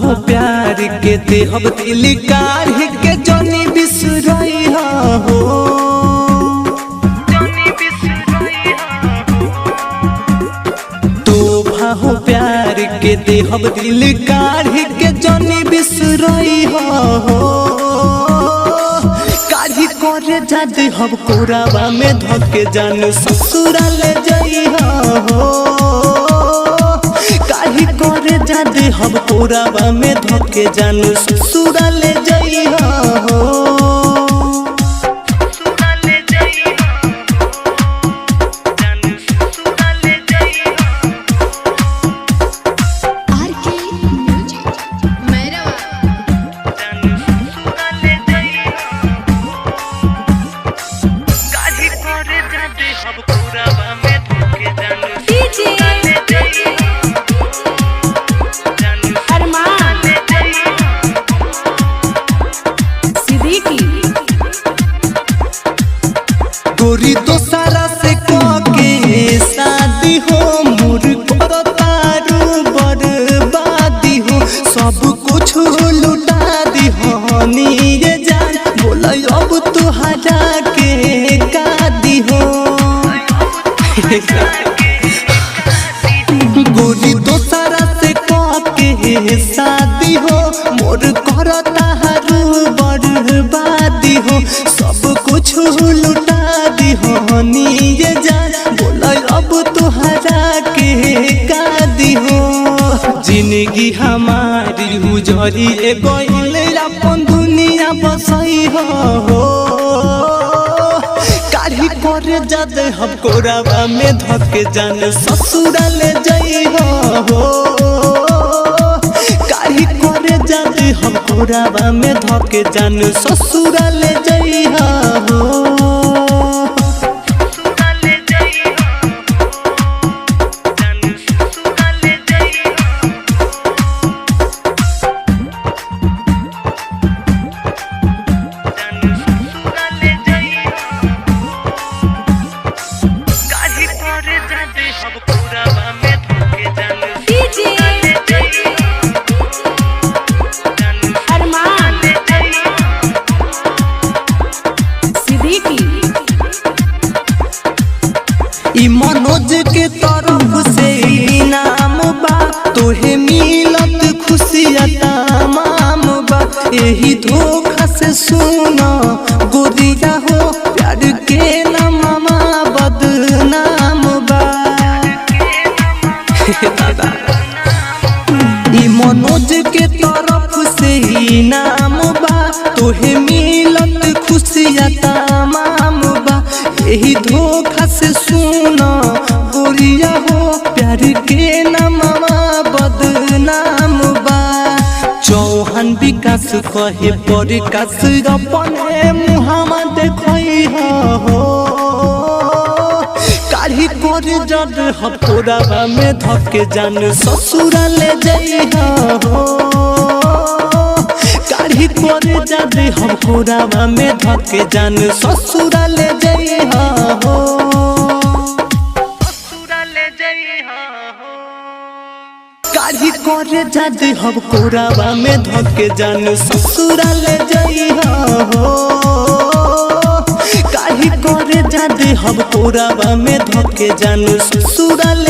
हो प्यार के देहब दिल काढ़ के जनी बिसरई हो तोहफा हो प्यार के देहब दिल काढ़ के जनी बिसरई हो काढ़ी करे जादे हम कोरावा में धके जान ससुराल जई हो काढ़ी करे जादे हम कोरावा में धके जान ससुराल जई हो गोरी तो सारा से के शादी हो मोर तारू बर्बादी हो सब कुछ लुटा दी हो नीरे जान बोल अब तुहरा के कादी हो गोरी तो सारा से के शादी हो मोर तारू बर्बादी हो सब कुछ लुटा हो नीरे जान बोल अब तुहरा के कादी हो जिंदगी हमारी उजरी गइल अपन दुनिया बसई हो काढ़ी करे जादे हम कोरावा में धके जान ससुराल जई हो काढ़ी करे जादे हम कोरावा में धके जान ससुराल जई हो मनोज के तरफ से इनाम बा तोहे मिलत खुशियाँ तमाम बा यही धोखा से सुना गोरिया हो प्यार के नामा बदनाम बा मनोज के तरफ से इनाम बा तोहे मिलत खुशियाँ तमाम बा यही धोखा से सुना गोरिया हो प्यार के नामा बदनाम बा चौहान विकास कहे परिकास अपने मुहामा देखई हो काढ़ी करे जद हम कोरावा में धके जान ससुराल जई हो काढ़ी करे जादे हम कोरावा में धके जान ससुराल जई हो काढ़ी करे जादे हम कोरावा में धके जान ससुराल जई हो काढ़ी करे जादे हम कोरावा में धके जान ससुराल